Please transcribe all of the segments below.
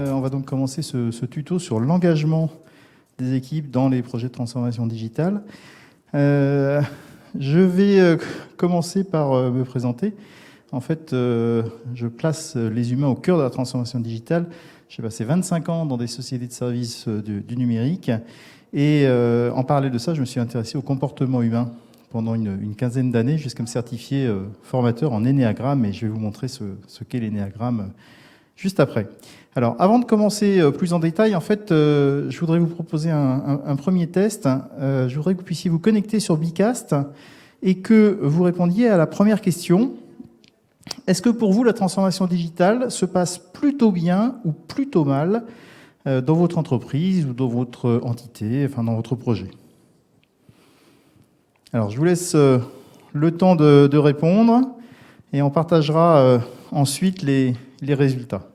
On va donc commencer ce tuto sur l'engagement des équipes dans les projets de transformation digitale. Je vais commencer par me présenter. En fait, je place les humains au cœur de la transformation digitale. J'ai passé 25 ans dans des sociétés de services du numérique. Et en parallèle de ça, je me suis intéressé au comportement humain pendant une quinzaine d'années, jusqu'à me certifier formateur en énéagramme. Et je vais vous montrer ce qu'est l'énéagramme juste après. Alors, avant de commencer plus en détail, en fait, je voudrais vous proposer un premier test. Je voudrais que vous puissiez vous connecter sur Bicast et que vous répondiez à la première question. Est-ce que pour vous, la transformation digitale se passe plutôt bien ou plutôt mal dans votre entreprise ou dans votre entité, enfin dans votre projet? Alors, je vous laisse le temps de répondre et on partagera ensuite les résultats.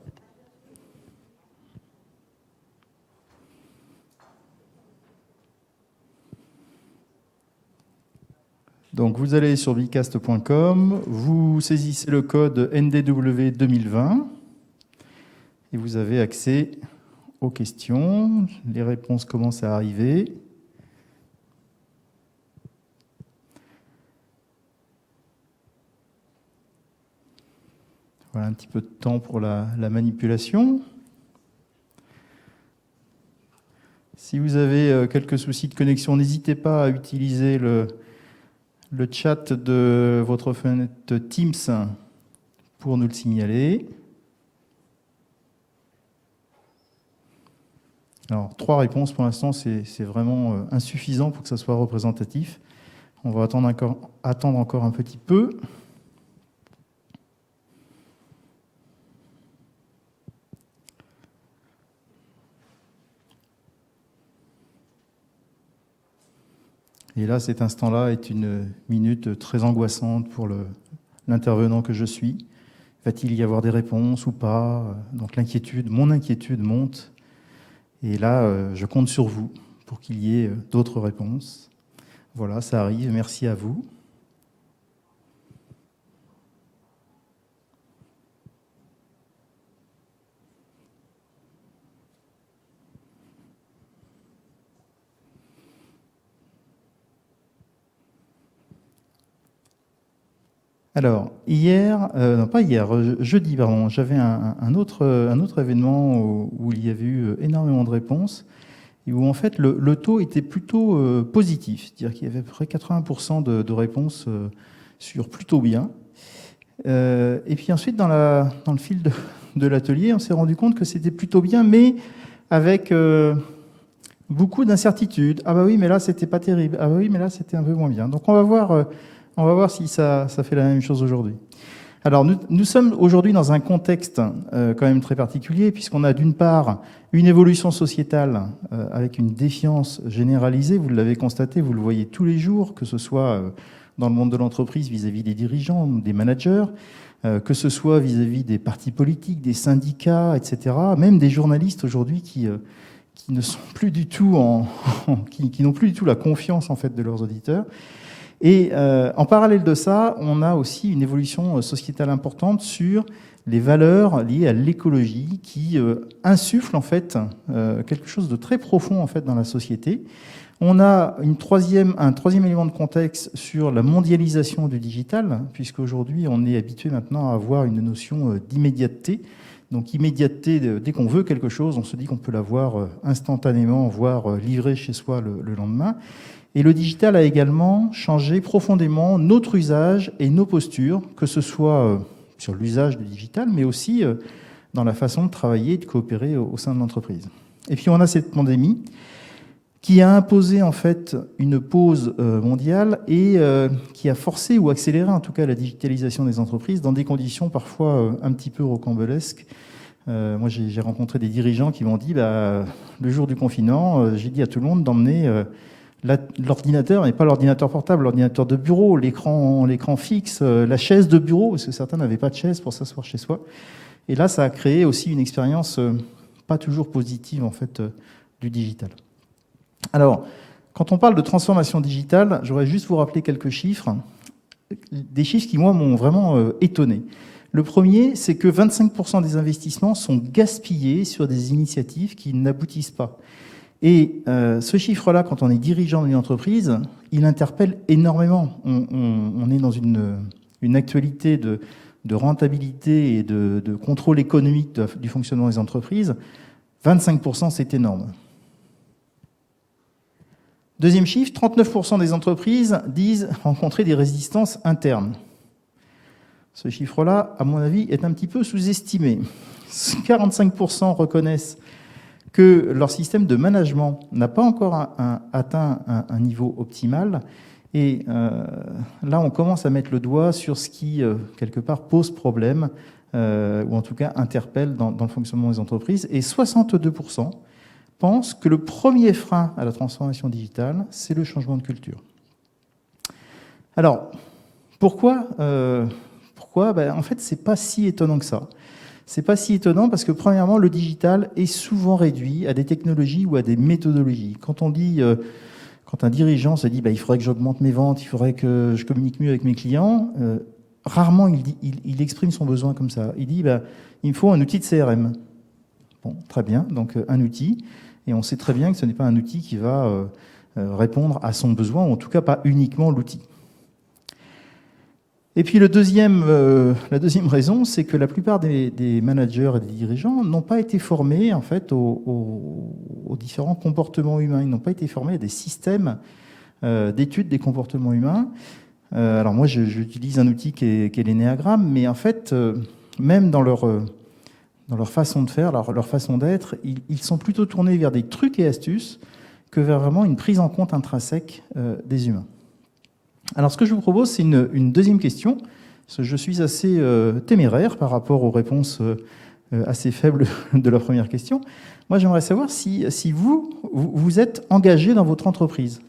Donc, vous allez sur bicast.com, vous saisissez le code NDW 2020 et vous avez accès aux questions. Les réponses commencent à arriver. Voilà un petit peu de temps pour la manipulation. Si vous avez quelques soucis de connexion, n'hésitez pas à utiliser le chat de votre fenêtre Teams pour nous le signaler. Alors, 3 réponses pour l'instant, c'est vraiment insuffisant pour que ça soit représentatif. On va attendre encore un petit peu. Et là, cet instant-là est une minute très angoissante pour l'intervenant que je suis. Va-t-il y avoir des réponses ou pas? Donc mon inquiétude monte. Et là, je compte sur vous pour qu'il y ait d'autres réponses. Voilà, ça arrive. Merci à vous. Alors, jeudi, pardon, j'avais un autre événement où il y avait eu énormément de réponses et où en fait le taux était plutôt positif, c'est-à-dire qu'il y avait à peu près 80% de réponses sur plutôt bien. Et puis ensuite, dans le fil de l'atelier, on s'est rendu compte que c'était plutôt bien, mais avec beaucoup d'incertitudes. Ah bah oui, mais là, c'était pas terrible. Ah bah oui, mais là, c'était un peu moins bien. Donc on va voir si ça fait la même chose aujourd'hui. Alors, nous sommes aujourd'hui dans un contexte quand même très particulier, puisqu'on a d'une part une évolution sociétale avec une défiance généralisée. Vous l'avez constaté, vous le voyez tous les jours, que ce soit dans le monde de l'entreprise vis-à-vis des dirigeants, des managers, que ce soit vis-à-vis des partis politiques, des syndicats, etc., même des journalistes aujourd'hui qui ne sont plus du tout qui n'ont plus du tout la confiance en fait de leurs auditeurs. Et en parallèle de ça, on a aussi une évolution sociétale importante sur les valeurs liées à l'écologie qui insufflent en fait quelque chose de très profond en fait dans la société. On a un troisième élément de contexte sur la mondialisation du digital, puisqu'aujourd'hui on est habitué maintenant à avoir une notion d'immédiateté. Donc immédiateté, dès qu'on veut quelque chose, on se dit qu'on peut l'avoir instantanément, voire livré chez soi le lendemain. Et le digital a également changé profondément notre usage et nos postures, que ce soit sur l'usage du digital, mais aussi dans la façon de travailler et de coopérer au sein de l'entreprise. Et puis on a cette pandémie qui a imposé en fait une pause mondiale et qui a forcé ou accéléré en tout cas la digitalisation des entreprises dans des conditions parfois un petit peu rocambolesques. Moi j'ai rencontré des dirigeants qui m'ont dit le jour du confinement, j'ai dit à tout le monde d'emmener l'ordinateur, mais pas l'ordinateur portable, l'ordinateur de bureau, l'écran fixe, la chaise de bureau, parce que certains n'avaient pas de chaise pour s'asseoir chez soi. Et là, ça a créé aussi une expérience pas toujours positive en fait du digital. Alors, quand on parle de transformation digitale, j'aurais juste vous rappeler quelques chiffres, des chiffres qui moi m'ont vraiment étonné. Le premier, c'est que 25% des investissements sont gaspillés sur des initiatives qui n'aboutissent pas. Et ce chiffre-là, quand on est dirigeant d'une entreprise, il interpelle énormément. On est dans une actualité de rentabilité et de contrôle économique du fonctionnement des entreprises. 25%, c'est énorme. Deuxième chiffre, 39% des entreprises disent rencontrer des résistances internes. Ce chiffre-là, à mon avis, est un petit peu sous-estimé. 45% reconnaissent que leur système de management n'a pas encore atteint un niveau optimal. Et là, on commence à mettre le doigt sur ce qui, quelque part, pose problème, ou en tout cas interpelle dans le fonctionnement des entreprises. Et 62% pensent que le premier frein à la transformation digitale, c'est le changement de culture. Alors, pourquoi En fait, c'est pas si étonnant que ça. C'est pas si étonnant parce que, premièrement, le digital est souvent réduit à des technologies ou à des méthodologies. Quand un dirigeant se dit il faudrait que j'augmente mes ventes, il faudrait que je communique mieux avec mes clients, rarement il exprime son besoin comme ça. Il dit il me faut un outil de CRM. Bon, très bien, donc un outil. Et on sait très bien que ce n'est pas un outil qui va répondre à son besoin, ou en tout cas pas uniquement l'outil. Et puis la deuxième raison, c'est que la plupart des managers et des dirigeants n'ont pas été formés en fait aux différents comportements humains. Ils n'ont pas été formés à des systèmes d'études des comportements humains. Alors moi, j'utilise un outil qui est l'énéagramme, mais en fait, même dans leur façon de faire, leur façon d'être, ils sont plutôt tournés vers des trucs et astuces que vers vraiment une prise en compte intrinsèque des humains. Alors, ce que je vous propose, c'est une deuxième question. Je suis assez téméraire par rapport aux réponses assez faibles de la première question. Moi, j'aimerais savoir si vous êtes engagé dans votre entreprise.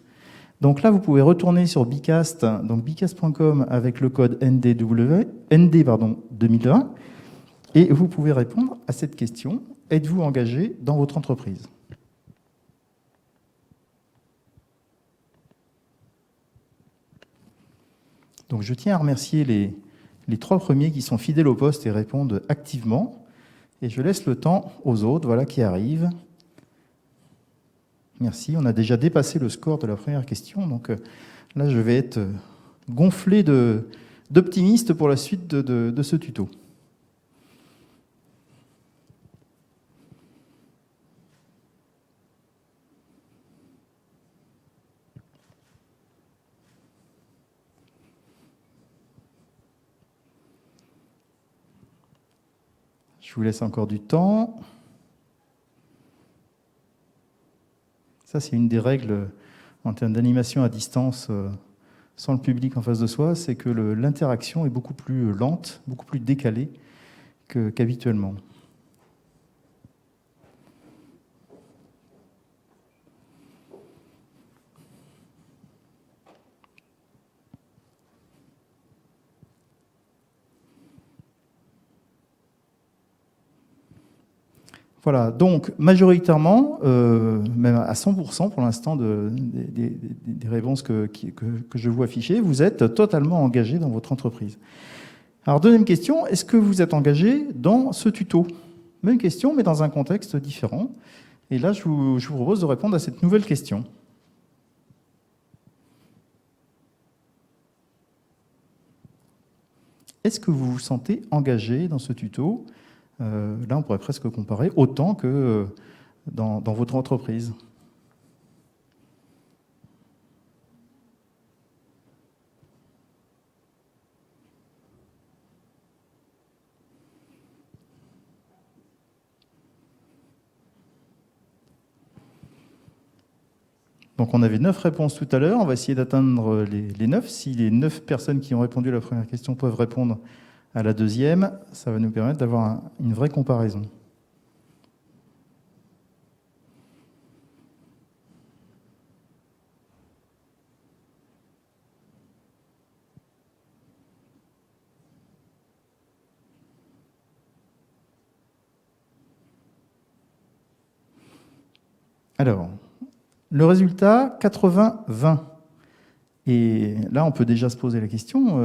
Donc là, vous pouvez retourner sur Bicast, donc bicast.com avec le code ND 2020, et vous pouvez répondre à cette question. Êtes-vous engagé dans votre entreprise ? Donc je tiens à remercier les 3 premiers qui sont fidèles au poste et répondent activement. Et je laisse le temps aux autres qui arrivent. Merci, on a déjà dépassé le score de la première question. Donc là, je vais être gonflé d'optimiste pour la suite de ce tuto. Je vous laisse encore du temps. Ça, c'est une des règles en termes d'animation à distance sans le public en face de soi, c'est que l'interaction est beaucoup plus lente, beaucoup plus décalée qu'habituellement. Voilà, donc majoritairement, même à 100% pour l'instant des réponses que je vois affichées, vous êtes totalement engagé dans votre entreprise. Alors deuxième question, est-ce que vous êtes engagé dans ce tuto ? Même question, mais dans un contexte différent. Et là, je vous propose de répondre à cette nouvelle question. Est-ce que vous vous sentez engagé dans ce tuto ? Là, on pourrait presque comparer autant que dans votre entreprise. Donc on avait 9 réponses tout à l'heure, on va essayer d'atteindre les 9. Si les 9 personnes qui ont répondu à la première question peuvent répondre à la deuxième, ça va nous permettre d'avoir une vraie comparaison. Alors, le résultat, 80-20. Et là, on peut déjà se poser la question,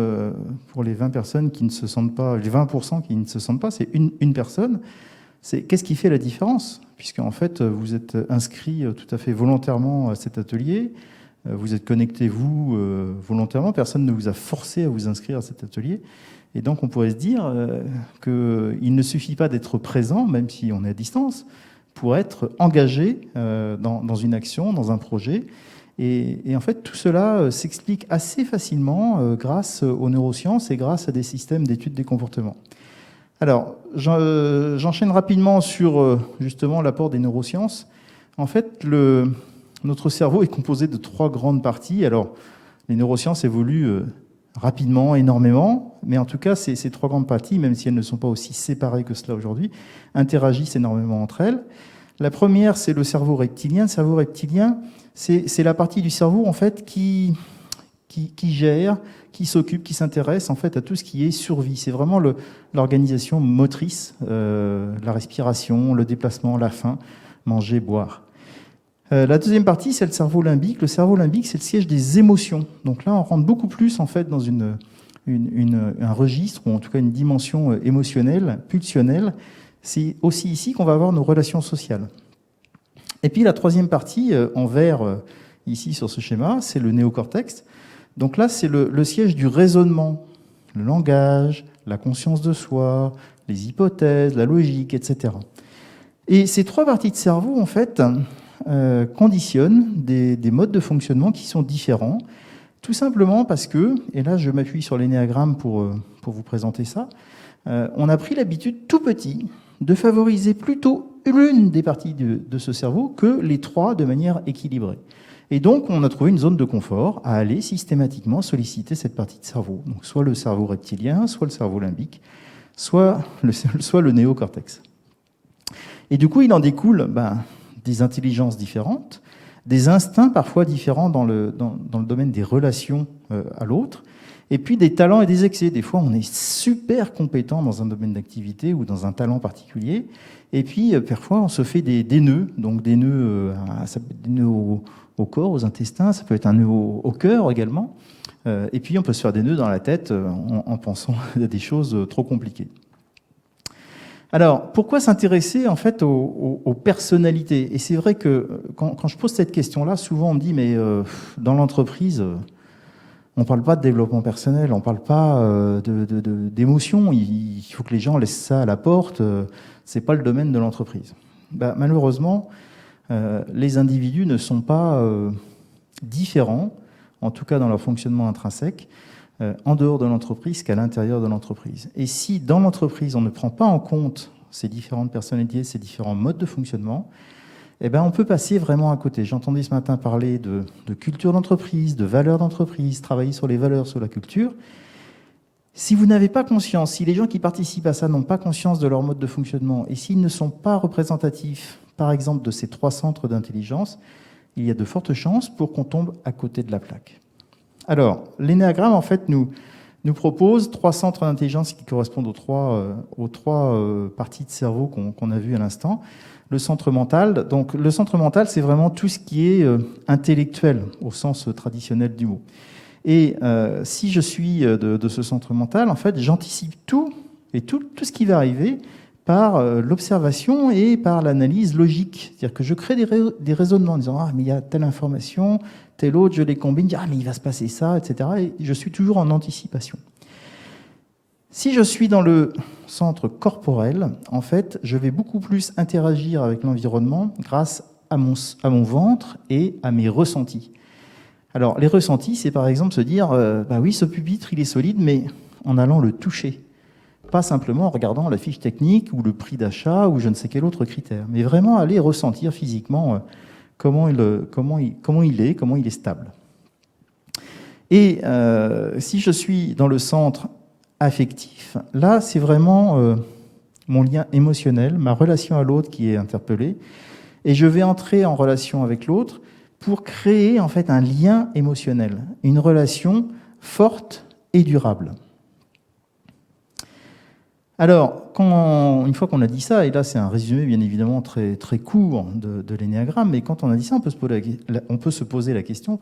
pour les 20 personnes qui ne se sentent pas, les 20% qui ne se sentent pas, c'est une personne, c'est qu'est-ce qui fait la différence? Puisqu'en fait, vous êtes inscrit tout à fait volontairement à cet atelier, vous êtes connecté, vous, volontairement, personne ne vous a forcé à vous inscrire à cet atelier. Et donc, on pourrait se dire qu'il ne suffit pas d'être présent, même si on est à distance, pour être engagé dans une action, dans un projet. Et en fait, tout cela s'explique assez facilement grâce aux neurosciences et grâce à des systèmes d'études des comportements. Alors, j'enchaîne rapidement sur justement l'apport des neurosciences. En fait, notre cerveau est composé de 3 grandes parties. Alors, les neurosciences évoluent rapidement, énormément, mais en tout cas, ces 3 grandes parties, même si elles ne sont pas aussi séparées que cela aujourd'hui, interagissent énormément entre elles. La première, c'est le cerveau reptilien. Le cerveau reptilien, c'est la partie du cerveau en fait qui gère, qui s'occupe, qui s'intéresse en fait à tout ce qui est survie. C'est vraiment l'organisation motrice, la respiration, le déplacement, la faim, manger, boire. La deuxième partie, c'est le cerveau limbique. Le cerveau limbique, c'est le siège des émotions. Donc là, on rentre beaucoup plus en fait dans un registre, ou en tout cas une dimension émotionnelle, pulsionnelle. C'est aussi ici qu'on va avoir nos relations sociales. Et puis la troisième partie, en vert, ici sur ce schéma, c'est le néocortex. Donc là, c'est le siège du raisonnement, le langage, la conscience de soi, les hypothèses, la logique, etc. Et ces 3 parties de cerveau, en fait, conditionnent des modes de fonctionnement qui sont différents, tout simplement parce que, et là je m'appuie sur l'énéagramme pour vous présenter ça, on a pris l'habitude tout petit de favoriser plutôt l'une des parties de ce cerveau que les 3 de manière équilibrée. Et donc, on a trouvé une zone de confort à aller systématiquement solliciter cette partie de cerveau. Donc, soit le cerveau reptilien, soit le cerveau limbique, soit le néocortex. Et du coup, il en découle des intelligences différentes, des instincts parfois différents dans le domaine des relations à l'autre, et puis des talents et des excès. Des fois, on est super compétent dans un domaine d'activité ou dans un talent particulier, et puis parfois, on se fait des nœuds, donc des nœuds, ça peut être des nœuds au corps, aux intestins, ça peut être un nœud au cœur également, et puis on peut se faire des nœuds dans la tête en pensant à des choses trop compliquées. Alors, pourquoi s'intéresser en fait aux personnalités? Et c'est vrai que quand je pose cette question-là, souvent on me dit mais dans l'entreprise, on ne parle pas de développement personnel, on ne parle pas d'émotion. Il faut que les gens laissent ça à la porte. C'est pas le domaine de l'entreprise. Malheureusement, les individus ne sont pas différents, en tout cas dans leur fonctionnement intrinsèque, en dehors de l'entreprise qu'à l'intérieur de l'entreprise. Et si dans l'entreprise, on ne prend pas en compte ces différentes personnalités, ces différents modes de fonctionnement, on peut passer vraiment à côté. J'entendais ce matin parler de culture d'entreprise, de valeurs d'entreprise, travailler sur les valeurs, sur la culture. Si vous n'avez pas conscience, si les gens qui participent à ça n'ont pas conscience de leur mode de fonctionnement, et s'ils ne sont pas représentatifs, par exemple, de ces 3 centres d'intelligence, il y a de fortes chances pour qu'on tombe à côté de la plaque. Alors, l'énéagramme, en fait, nous propose 3 centres d'intelligence qui correspondent aux trois parties de cerveau qu'on a vues à l'instant. Le centre mental. Donc, le centre mental, c'est vraiment tout ce qui est intellectuel, au sens traditionnel du mot. Et si je suis de ce centre mental, en fait, j'anticipe tout et tout ce qui va arriver par l'observation et par l'analyse logique. C'est-à-dire que je crée des raisonnements en disant « Ah, mais il y a telle information, telle autre, je les combine, ah, mais il va se passer ça, etc. » Et je suis toujours en anticipation. Si je suis dans le centre corporel, en fait, je vais beaucoup plus interagir avec l'environnement grâce à mon ventre et à mes ressentis. Alors, les ressentis, c'est par exemple se dire oui, ce pupitre, il est solide, mais en allant le toucher. Pas simplement en regardant la fiche technique ou le prix d'achat ou je ne sais quel autre critère, mais vraiment aller ressentir physiquement comment il est stable. Et si je suis dans le centre affectif, là, c'est vraiment mon lien émotionnel, ma relation à l'autre qui est interpellée, et je vais entrer en relation avec l'autre pour créer en fait un lien émotionnel, une relation forte et durable. Alors, une fois qu'on a dit ça, et là c'est un résumé bien évidemment très, très court de l'énéagramme, mais quand on a dit ça, on peut se poser la question,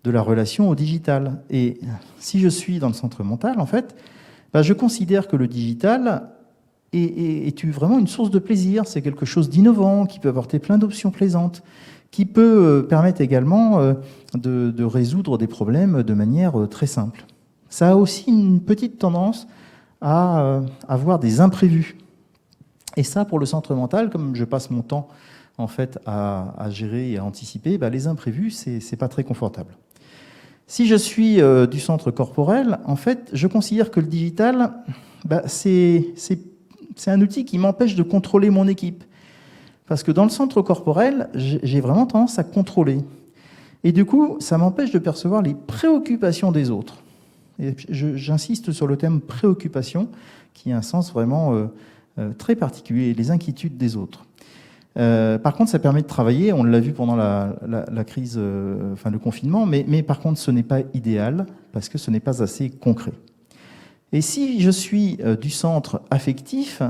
de la relation au digital. Et si je suis dans le centre mental, en fait, je considère que le digital est vraiment une source de plaisir. C'est quelque chose d'innovant, qui peut apporter plein d'options plaisantes, qui peut permettre également de résoudre des problèmes de manière très simple. Ça a aussi une petite tendance à avoir des imprévus. Et ça, pour le centre mental, comme je passe mon temps en fait à gérer et à anticiper, les imprévus, c'est pas très confortable. Si je suis du centre corporel, en fait, je considère que le digital, c'est un outil qui m'empêche de contrôler mon équipe. Parce que dans le centre corporel, j'ai vraiment tendance à contrôler. Et du coup, ça m'empêche de percevoir les préoccupations des autres. Et j'insiste sur le terme préoccupation, qui a un sens vraiment très particulier, les inquiétudes des autres. Par contre, ça permet de travailler, on l'a vu pendant la crise, le confinement, mais par contre, ce n'est pas idéal, parce que ce n'est pas assez concret. Et si je suis du centre affectif,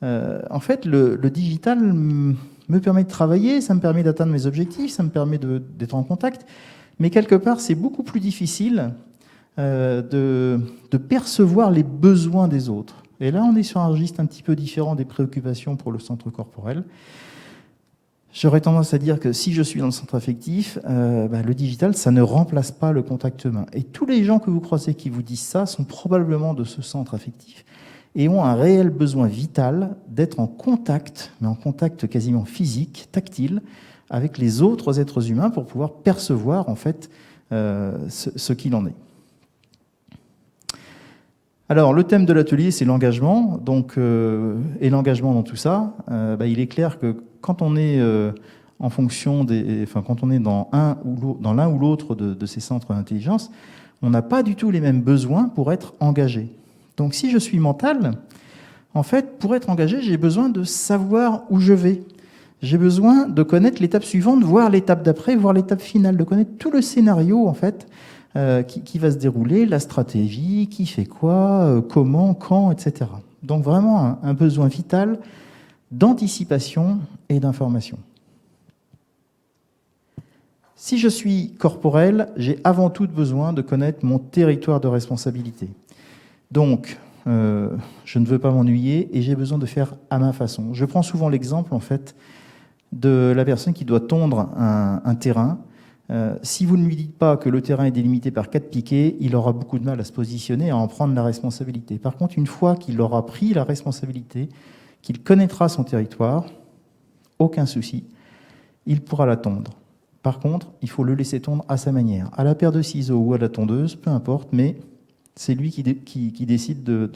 en fait, le digital me permet de travailler, ça me permet d'atteindre mes objectifs, ça me permet d'être en contact, mais quelque part, c'est beaucoup plus difficile de percevoir les besoins des autres. Et là, on est sur un registre un petit peu différent des préoccupations pour le centre corporel. J'aurais tendance à dire que si je suis dans le centre affectif, le digital, ça ne remplace pas le contact humain. Et tous les gens que vous croisez qui vous disent ça sont probablement de ce centre affectif et ont un réel besoin vital d'être en contact, mais en contact quasiment physique, tactile, avec les autres êtres humains pour pouvoir percevoir en fait ce qu'il en est. Alors, le thème de l'atelier, c'est l'engagement. Donc, et l'engagement dans tout ça, il est clair que quand on est en fonction quand on est dans l'un ou l'autre de ces centres d'intelligence, on n'a pas du tout les mêmes besoins pour être engagé. Donc, si je suis mental, en fait, pour être engagé, j'ai besoin de savoir où je vais. J'ai besoin de connaître l'étape suivante, voir l'étape d'après, voir l'étape finale, de connaître tout le scénario, en fait, qui va se dérouler, la stratégie, qui fait quoi, comment, quand, etc. Donc vraiment un besoin vital d'anticipation et d'information. Si je suis corporel, j'ai avant tout besoin de connaître mon territoire de responsabilité. Donc, je ne veux pas m'ennuyer et j'ai besoin de faire à ma façon. Je prends souvent l'exemple, en fait, de la personne qui doit tondre un terrain. Si vous ne lui dites pas que le terrain est délimité par 4 piquets, il aura beaucoup de mal à se positionner et à en prendre la responsabilité. Par contre, une fois qu'il aura pris la responsabilité, qu'il connaîtra son territoire, aucun souci, il pourra la tondre. Par contre, il faut le laisser tondre à sa manière, à la paire de ciseaux ou à la tondeuse, peu importe, mais c'est lui qui décide de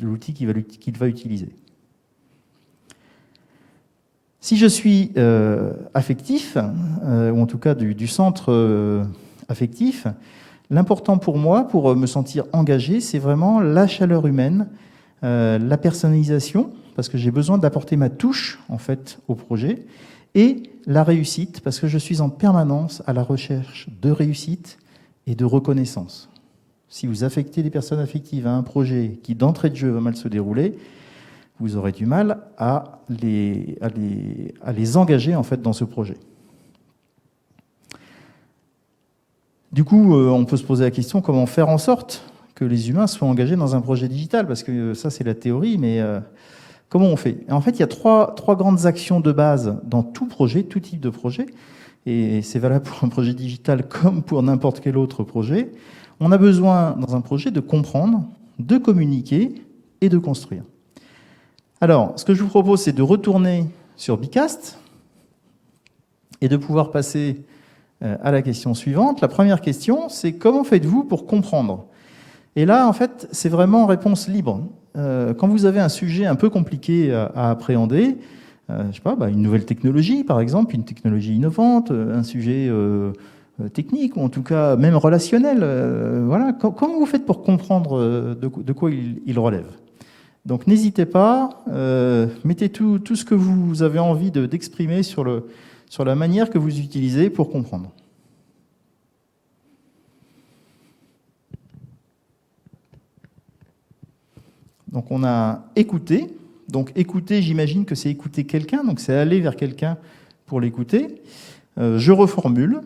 l'outil qu'il va utiliser. Si je suis affectif, ou en tout cas du centre affectif, l'important pour moi, pour me sentir engagé, c'est vraiment la chaleur humaine, la personnalisation, parce que j'ai besoin d'apporter ma touche en fait au projet, et la réussite, parce que je suis en permanence à la recherche de réussite et de reconnaissance. Si vous affectez des personnes affectives à un projet qui d'entrée de jeu va mal se dérouler, vous aurez du mal à les engager en fait dans ce projet. Du coup, on peut se poser la question comment faire en sorte que les humains soient engagés dans un projet digital, parce que ça c'est la théorie, mais comment on fait? En fait, il y a trois grandes actions de base dans tout projet, tout type de projet, et c'est valable pour un projet digital comme pour n'importe quel autre projet. On a besoin dans un projet de comprendre, de communiquer et de construire. Alors, ce que je vous propose, c'est de retourner sur Bicast et de pouvoir passer à la question suivante. La première question, c'est comment faites-vous pour comprendre? Et là, en fait, c'est vraiment réponse libre. Quand vous avez un sujet un peu compliqué à appréhender, je sais pas, une nouvelle technologie, par exemple, une technologie innovante, un sujet technique, ou en tout cas même relationnel, voilà. Comment vous faites pour comprendre de quoi il relève? Donc n'hésitez pas, mettez tout ce que vous avez envie d'exprimer sur la manière que vous utilisez pour comprendre. Donc on a écouté. Donc écouter, j'imagine que c'est écouter quelqu'un, donc c'est aller vers quelqu'un pour l'écouter. Je reformule.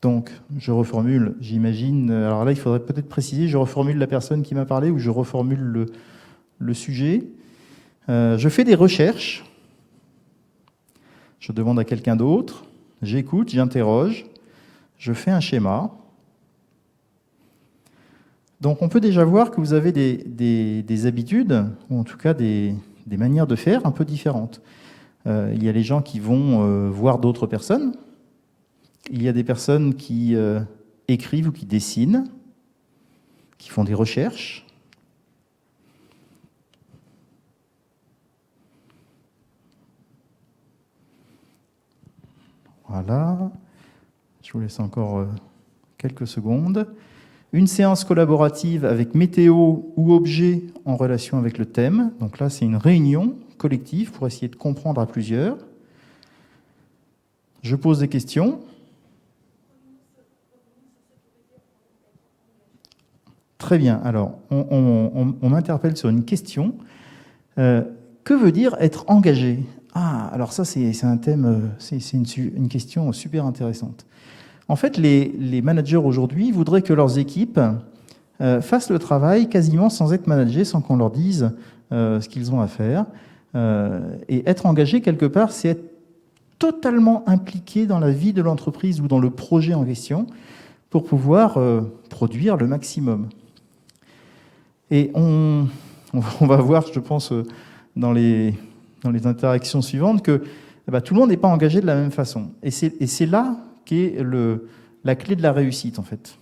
Donc, je reformule, j'imagine. Alors là, il faudrait peut-être préciser, je reformule la personne qui m'a parlé ou je reformule le sujet. Je fais des recherches. Je demande à quelqu'un d'autre. J'écoute, j'interroge. Je fais un schéma. Donc, on peut déjà voir que vous avez des habitudes, ou en tout cas des manières de faire un peu différentes. Il y a les gens qui vont voir d'autres personnes. Il y a des personnes qui écrivent ou qui dessinent, qui font des recherches. Voilà. Je vous laisse encore quelques secondes. Une séance collaborative avec météo ou objet en relation avec le thème. Donc là, c'est une réunion collective pour essayer de comprendre à plusieurs. Je pose des questions. Très bien. Alors, on m'interpelle sur une question. Que veut dire être engagé? Ah, alors ça, c'est un thème, c'est une question super intéressante. En fait, les managers aujourd'hui voudraient que leurs équipes fassent le travail quasiment sans être managés, sans qu'on leur dise ce qu'ils ont à faire. Et être engagé, quelque part, c'est être totalement impliqué dans la vie de l'entreprise ou dans le projet en question pour pouvoir produire le maximum. Et on va voir, je pense, dans les interactions suivantes, que tout le monde n'est pas engagé de la même façon. Et c'est là qu'est la clé de la réussite, en fait.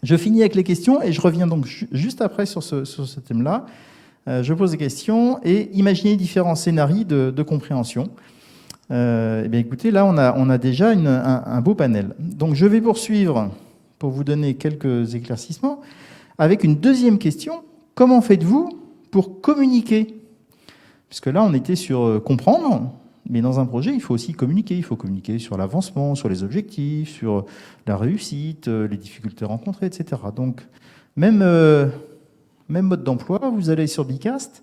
Je finis avec les questions et je reviens donc juste après sur ce thème-là. Je pose des questions et imaginez différents scénarios de compréhension. Eh bien, écoutez, là, on a déjà un beau panel. Donc, je vais poursuivre pour vous donner quelques éclaircissements avec une deuxième question. Comment faites-vous pour communiquer? Puisque là, on était sur comprendre, mais dans un projet, il faut aussi communiquer. Il faut communiquer sur l'avancement, sur les objectifs, sur la réussite, les difficultés rencontrées, etc. Donc, même mode d'emploi, vous allez sur Bicast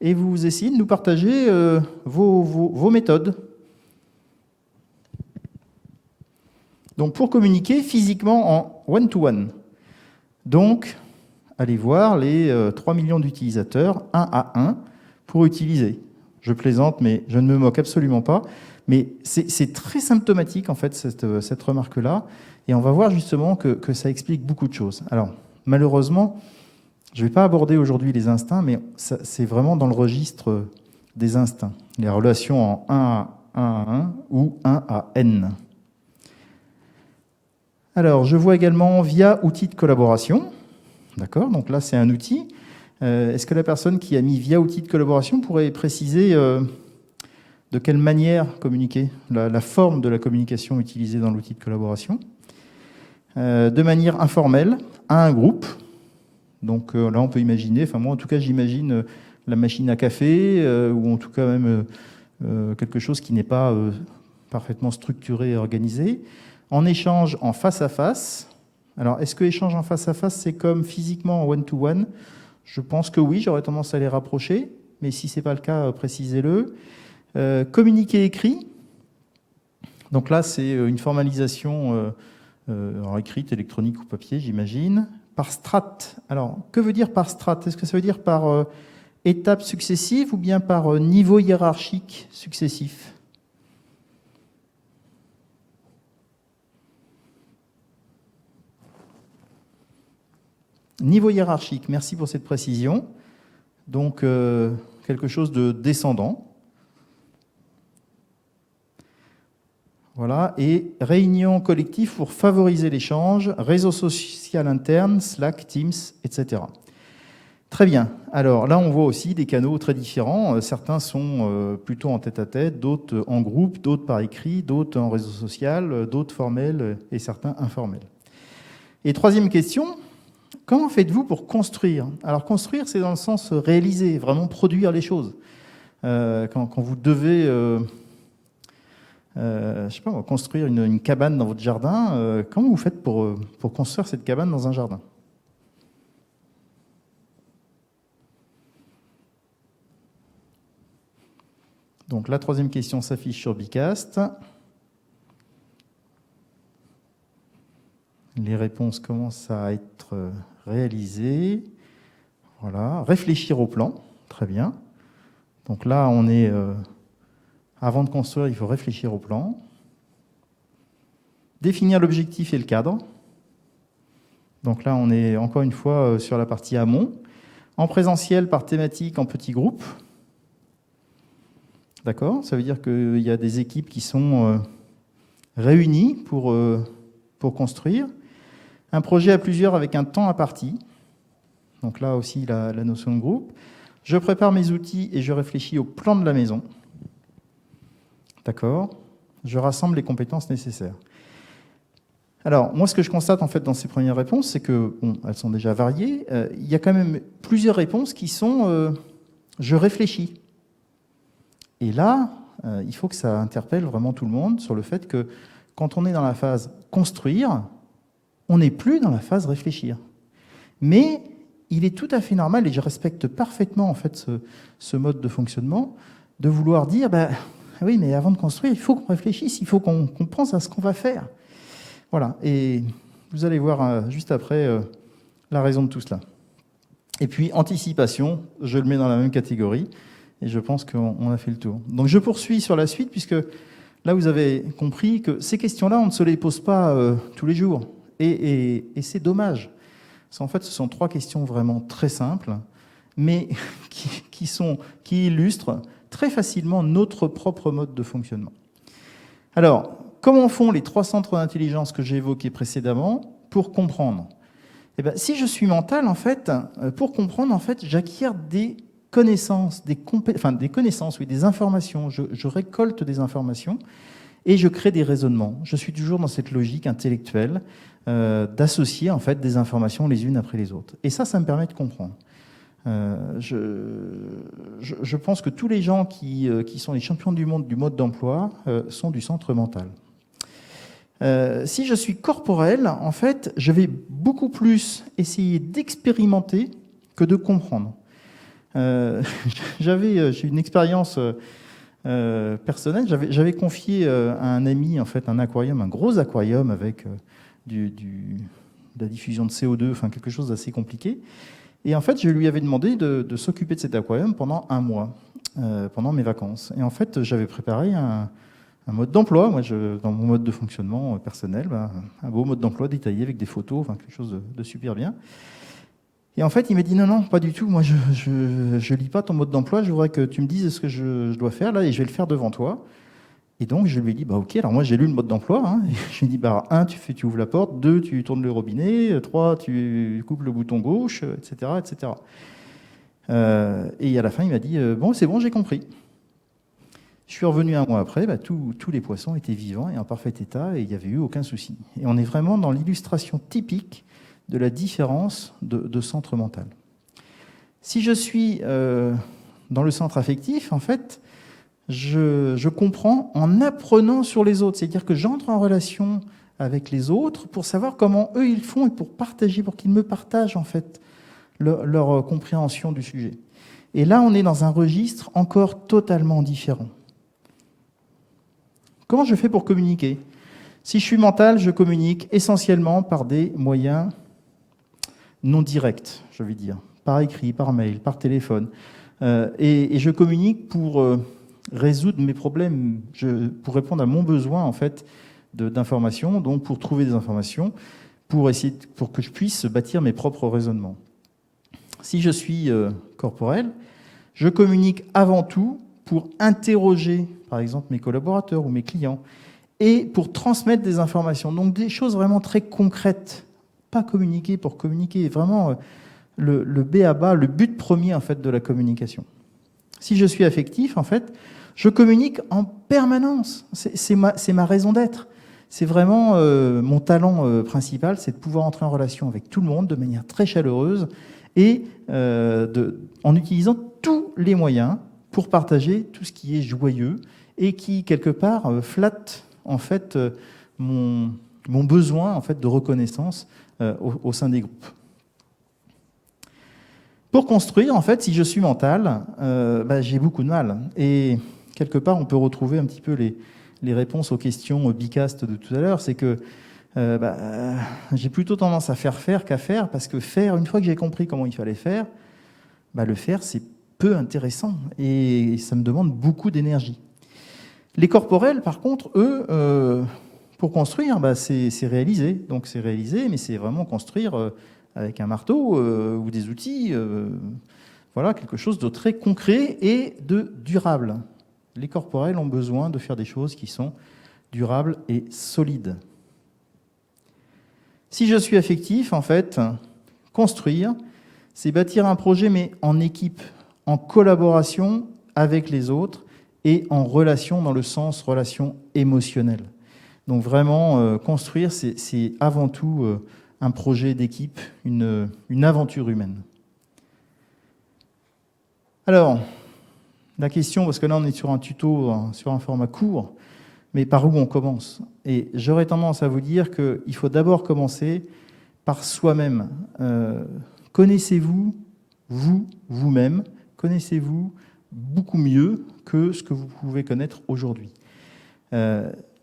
et vous essayez de nous partager vos méthodes. Donc, pour communiquer physiquement en one-to-one. Donc, allez voir les 3 millions d'utilisateurs, un à un, pour utiliser. Je plaisante, mais je ne me moque absolument pas. Mais c'est très symptomatique, en fait, cette remarque-là. Et on va voir justement que ça explique beaucoup de choses. Alors, malheureusement, je ne vais pas aborder aujourd'hui les instincts, mais c'est vraiment dans le registre des instincts. Les relations en 1 à 1 ou 1 à N. Alors, je vois également via outil de collaboration. D'accord, donc là, c'est un outil. Est-ce que la personne qui a mis via outil de collaboration pourrait préciser de quelle manière communiquer, la forme de la communication utilisée dans l'outil de collaboration? De manière informelle, à un groupe. Donc là, on peut imaginer, enfin moi en tout cas, j'imagine la machine à café, ou en tout cas même quelque chose qui n'est pas parfaitement structuré et organisé. En échange en face à face. Alors, est-ce que échange en face à face, c'est comme physiquement en one-to-one? Je pense que oui, j'aurais tendance à les rapprocher, mais si ce n'est pas le cas, précisez-le. Communiquer écrit. Donc là, c'est une formalisation écrite, électronique ou papier, j'imagine. Par strate. Alors, que veut dire par strate? Est-ce que ça veut dire par étapes successives ou bien par niveau hiérarchique successif? Niveau hiérarchique, merci pour cette précision. Donc, quelque chose de descendant. Voilà. Et réunion collective pour favoriser l'échange, réseau social interne, Slack, Teams, etc. Très bien. Alors là, on voit aussi des canaux très différents. Certains sont plutôt en tête-à-tête, d'autres en groupe, d'autres par écrit, d'autres en réseau social, d'autres formels et certains informels. Et troisième question. Comment faites-vous pour construire? Alors construire, c'est dans le sens réaliser, vraiment produire les choses. Quand vous devez, je sais pas, construire une cabane dans votre jardin, comment vous faites pour construire cette cabane dans un jardin? Donc la troisième question s'affiche sur Bicast. Les réponses commencent à être réalisées. Voilà. Réfléchir au plan. Très bien. Donc là, on est... avant de construire, il faut réfléchir au plan. Définir l'objectif et le cadre. Donc là, on est encore une fois sur la partie amont. En présentiel, par thématique, en petits groupes. D'accord ? Ça veut dire qu'il y a des équipes qui sont réunies pour construire. Un projet à plusieurs avec un temps imparti. Donc là aussi, la notion de groupe. Je prépare mes outils et je réfléchis au plan de la maison. D'accord ? Je rassemble les compétences nécessaires. Alors, moi, ce que je constate en fait dans ces premières réponses, c'est que, bon, elles sont déjà variées. Il y a quand même plusieurs réponses qui sont je réfléchis. Et là, il faut que ça interpelle vraiment tout le monde sur le fait que quand on est dans la phase construire, on n'est plus dans la phase réfléchir. Mais il est tout à fait normal, et je respecte parfaitement en fait ce mode de fonctionnement, de vouloir dire, oui, mais avant de construire, il faut qu'on réfléchisse, il faut qu'on pense à ce qu'on va faire. Voilà, et vous allez voir juste après la raison de tout cela. Et puis, anticipation, je le mets dans la même catégorie, et je pense qu'on a fait le tour. Donc, je poursuis sur la suite, puisque là, vous avez compris que ces questions-là, on ne se les pose pas tous les jours. Et c'est dommage. En fait, ce sont 3 questions vraiment très simples, mais qui illustrent très facilement notre propre mode de fonctionnement. Alors, comment font les 3 centres d'intelligence que j'ai évoqués précédemment pour comprendre ? Eh bien, si je suis mental, en fait, pour comprendre, en fait, j'acquiers des connaissances, des informations. Je récolte des informations et je crée des raisonnements. Je suis toujours dans cette logique intellectuelle d'associer en fait des informations les unes après les autres. Et ça me permet de comprendre. Je pense que tous les gens qui sont les champions du monde du mode d'emploi sont du centre mental. Si je suis corporel, en fait, je vais beaucoup plus essayer d'expérimenter que de comprendre. J'ai une expérience personnelle. J'avais confié à un ami en fait un aquarium, un gros aquarium avec de la diffusion de CO2, enfin quelque chose d'assez compliqué. Et en fait, je lui avais demandé de s'occuper de cet aquarium pendant 1 mois, pendant mes vacances. Et en fait, j'avais préparé un mode d'emploi, moi, dans mon mode de fonctionnement personnel, un beau mode d'emploi détaillé avec des photos, enfin quelque chose de super bien. Et en fait, il m'a dit non, pas du tout, moi je lis pas ton mode d'emploi, je voudrais que tu me dises ce que je dois faire là et je vais le faire devant toi. Et donc je lui ai dit, ok, alors moi j'ai lu le mode d'emploi, et je lui ai dit, 1, tu ouvres la porte, 2, tu tournes le robinet, 3, tu coupes le bouton gauche, etc. etc. Et à la fin, il m'a dit, bon, c'est bon, j'ai compris. Je suis revenu 1 mois après, tous les poissons étaient vivants et en parfait état et il n'y avait eu aucun souci. Et on est vraiment dans l'illustration typique de la différence de centre mental. Si je suis dans le centre affectif, en fait, je comprends en apprenant sur les autres. C'est-à-dire que j'entre en relation avec les autres pour savoir comment eux ils font et pour partager, pour qu'ils me partagent en fait leur compréhension du sujet. Et là, on est dans un registre encore totalement différent. Comment je fais pour communiquer ? Si je suis mental, je communique essentiellement par des moyens non directs, je vais dire, par écrit, par mail, par téléphone. Et je communique pour résoudre mes problèmes, pour répondre à mon besoin en fait d'informations, donc pour trouver des informations, pour que je puisse bâtir mes propres raisonnements. Si je suis corporel, je communique avant tout pour interroger, par exemple, mes collaborateurs ou mes clients, et pour transmettre des informations. Donc des choses vraiment très concrètes, pas communiquer pour communiquer, vraiment le B à bas, le but premier en fait de la communication. Si je suis affectif, en fait, je communique en permanence. C'est ma raison d'être. C'est vraiment mon talent principal, c'est de pouvoir entrer en relation avec tout le monde de manière très chaleureuse et en utilisant tous les moyens pour partager tout ce qui est joyeux et qui, quelque part, flatte en fait, mon besoin en fait, de reconnaissance au sein des groupes. Pour construire, en fait, si je suis mental, j'ai beaucoup de mal. Et quelque part, on peut retrouver un petit peu les réponses aux questions bicastes de tout à l'heure. C'est que j'ai plutôt tendance à faire qu'à faire, parce que faire, une fois que j'ai compris comment il fallait faire, le faire, c'est peu intéressant et ça me demande beaucoup d'énergie. Les corporels, par contre, eux, pour construire, c'est réalisé. Donc c'est réalisé, mais c'est vraiment construire avec un marteau ou des outils, voilà, quelque chose de très concret et de durable. Les corporels ont besoin de faire des choses qui sont durables et solides. Si je suis affectif, en fait, construire, c'est bâtir un projet, mais en équipe, en collaboration avec les autres et en relation, dans le sens relation émotionnelle. Donc vraiment, construire, c'est avant tout un projet d'équipe, une aventure humaine. Alors, la question, parce que là on est sur un tuto, sur un format court, mais par où on commence? Et j'aurais tendance à vous dire qu'il faut d'abord commencer par soi-même. Connaissez-vous, vous-même, connaissez-vous beaucoup mieux que ce que vous pouvez connaître aujourd'hui.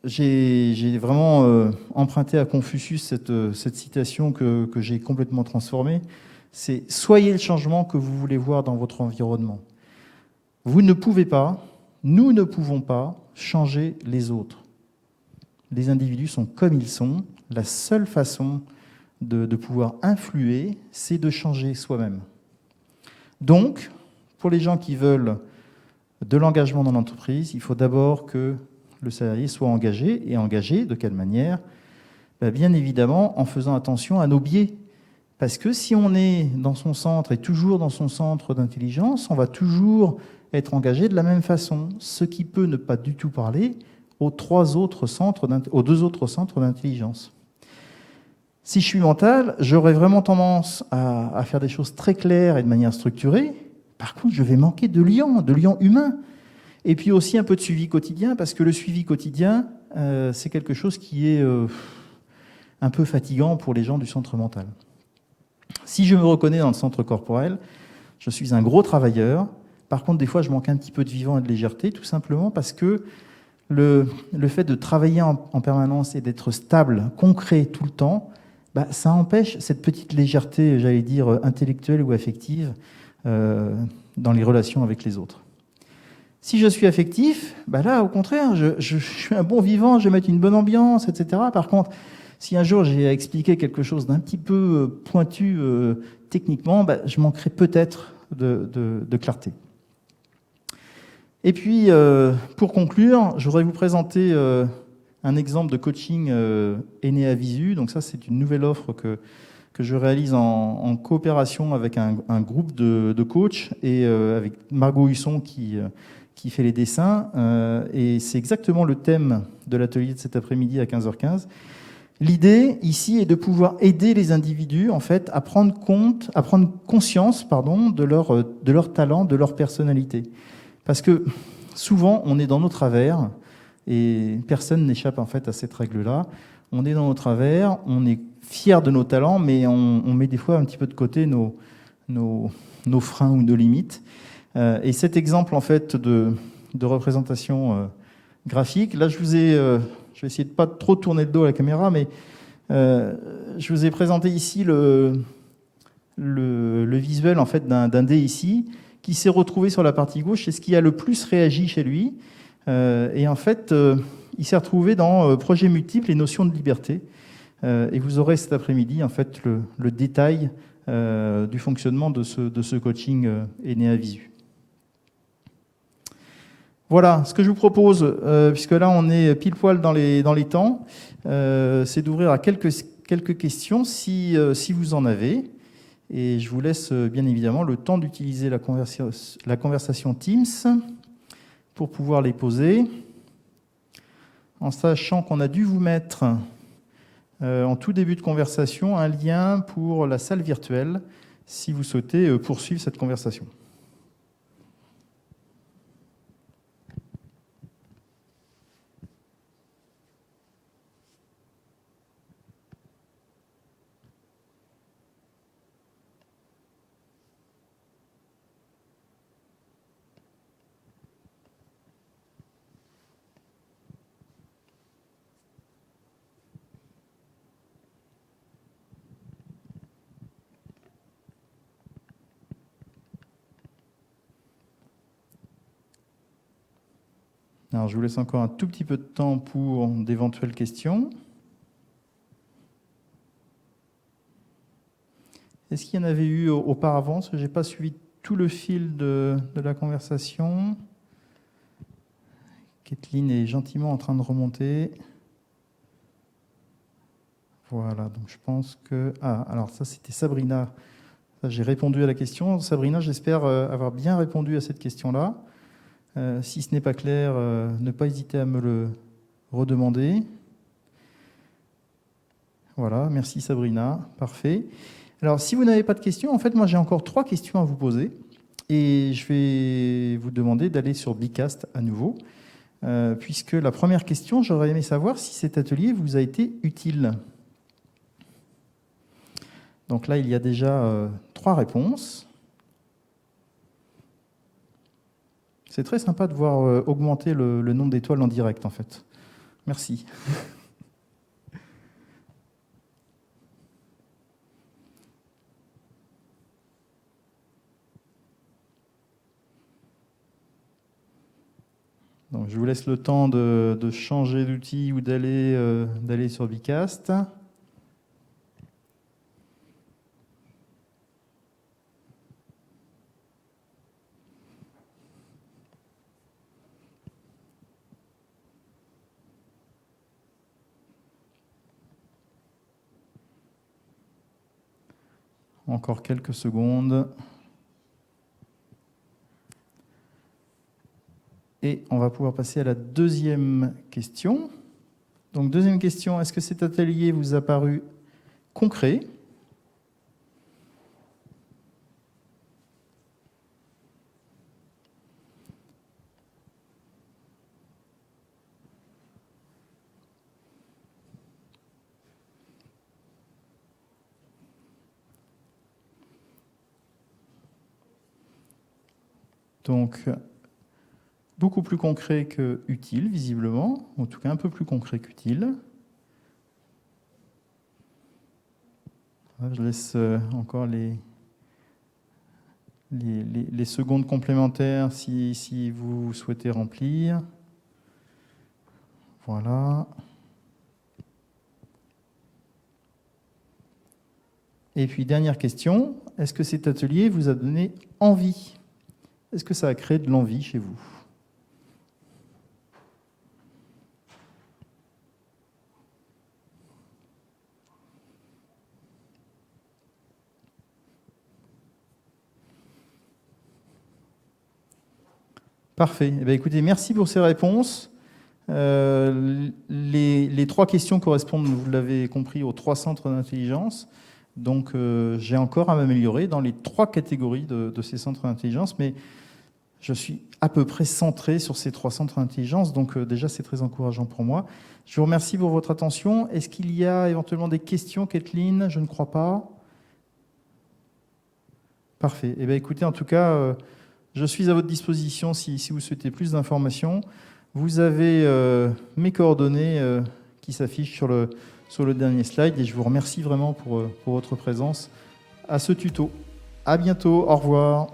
J'ai vraiment emprunté à Confucius cette citation que j'ai complètement transformée. C'est « Soyez le changement que vous voulez voir dans votre environnement ». Vous ne pouvez pas, nous ne pouvons pas changer les autres. Les individus sont comme ils sont. La seule façon de pouvoir influer, c'est de changer soi-même. Donc, pour les gens qui veulent de l'engagement dans l'entreprise, il faut d'abord que le salarié soit engagé. Et engagé, de quelle manière? Bien évidemment, en faisant attention à nos biais. Parce que si on est dans son centre et toujours dans son centre d'intelligence, on va toujours être engagé de la même façon, ce qui peut ne pas du tout parler aux deux autres centres d'intelligence. Si je suis mental, j'aurais vraiment tendance à faire des choses très claires et de manière structurée. Par contre, je vais manquer de liens humains. Et puis aussi un peu de suivi quotidien, parce que le suivi quotidien, c'est quelque chose qui est un peu fatigant pour les gens du centre mental. Si je me reconnais dans le centre corporel, je suis un gros travailleur. Par contre, des fois, je manque un petit peu de vivant et de légèreté, tout simplement parce que le fait de travailler en permanence et d'être stable, concret tout le temps, ça empêche cette petite légèreté, j'allais dire, intellectuelle ou affective dans les relations avec les autres. Si je suis affectif, là, au contraire, je suis un bon vivant, je vais mettre une bonne ambiance, etc. Par contre, si un jour j'ai à expliquer quelque chose d'un petit peu pointu techniquement, je manquerai peut-être de clarté. Et puis, pour conclure, je voudrais vous présenter un exemple de coaching Enea Visu. Donc ça, c'est une nouvelle offre que je réalise en coopération avec un groupe de coachs et avec Margot Husson qui fait les dessins. Et c'est exactement le thème de l'atelier de cet après-midi à 15h15. L'idée ici est de pouvoir aider les individus en fait à prendre conscience de leur talent, de leur personnalité. Parce que souvent on est dans nos travers et personne n'échappe en fait à cette règle-là. On est dans nos travers, on est fier de nos talents, mais on met des fois un petit peu de côté nos freins ou nos limites. Et cet exemple en fait de représentation graphique, là je vais essayer de pas trop tourner le dos à la caméra, mais je vous ai présenté ici le visuel en fait d'un dé ici qui s'est retrouvé sur la partie gauche, c'est ce qui a le plus réagi chez lui. Et en fait, il s'est retrouvé dans projet multiple et notion de liberté. Et vous aurez cet après-midi en fait le détail du fonctionnement de ce coaching Enea Visu. Voilà, ce que je vous propose, puisque là on est pile poil dans les temps, c'est d'ouvrir à quelques questions si vous en avez. Et je vous laisse bien évidemment le temps d'utiliser la conversation Teams pour pouvoir les poser, en sachant qu'on a dû vous mettre en tout début de conversation un lien pour la salle virtuelle si vous souhaitez poursuivre cette conversation. Alors, je vous laisse encore un tout petit peu de temps pour d'éventuelles questions. Est-ce qu'il y en avait eu auparavant? Parce que je n'ai pas suivi tout le fil de la conversation. Kathleen est gentiment en train de remonter. Voilà, donc je pense que... Ah, alors ça, c'était Sabrina. J'ai répondu à la question. Sabrina, j'espère avoir bien répondu à cette question-là. Si ce n'est pas clair, ne pas hésiter à me le redemander. Voilà, merci Sabrina, parfait. Alors, si vous n'avez pas de questions, en fait, moi j'ai encore 3 questions à vous poser. Et je vais vous demander d'aller sur Bicast à nouveau. Puisque la première question, j'aurais aimé savoir si cet atelier vous a été utile. Donc là, il y a déjà 3 réponses. C'est très sympa de voir augmenter le nombre d'étoiles en direct, en fait. Merci. Donc, je vous laisse le temps de changer d'outil ou d'aller sur Bicast. Encore quelques secondes. Et on va pouvoir passer à la deuxième question. Donc, deuxième question, est-ce que cet atelier vous a paru concret ? Donc, beaucoup plus concret que utile, visiblement. En tout cas, un peu plus concret qu'utile. Je laisse encore les secondes complémentaires si vous souhaitez remplir. Voilà. Et puis, dernière question. Est-ce que cet atelier vous a donné envie ? Est-ce que ça a créé de l'envie chez vous ? Parfait. Eh bien, écoutez, merci pour ces réponses. Les 3 questions correspondent, vous l'avez compris, aux 3 centres d'intelligence. Donc, j'ai encore à m'améliorer dans les 3 catégories de ces centres d'intelligence, mais je suis à peu près centré sur ces 3 centres d'intelligence, donc déjà, c'est très encourageant pour moi. Je vous remercie pour votre attention. Est-ce qu'il y a éventuellement des questions, Kathleen? Je ne crois pas. Parfait. Eh bien, écoutez, en tout cas, je suis à votre disposition si vous souhaitez plus d'informations. Vous avez mes coordonnées qui s'affichent sur le dernier slide et je vous remercie vraiment pour votre présence à ce tuto. À bientôt, au revoir.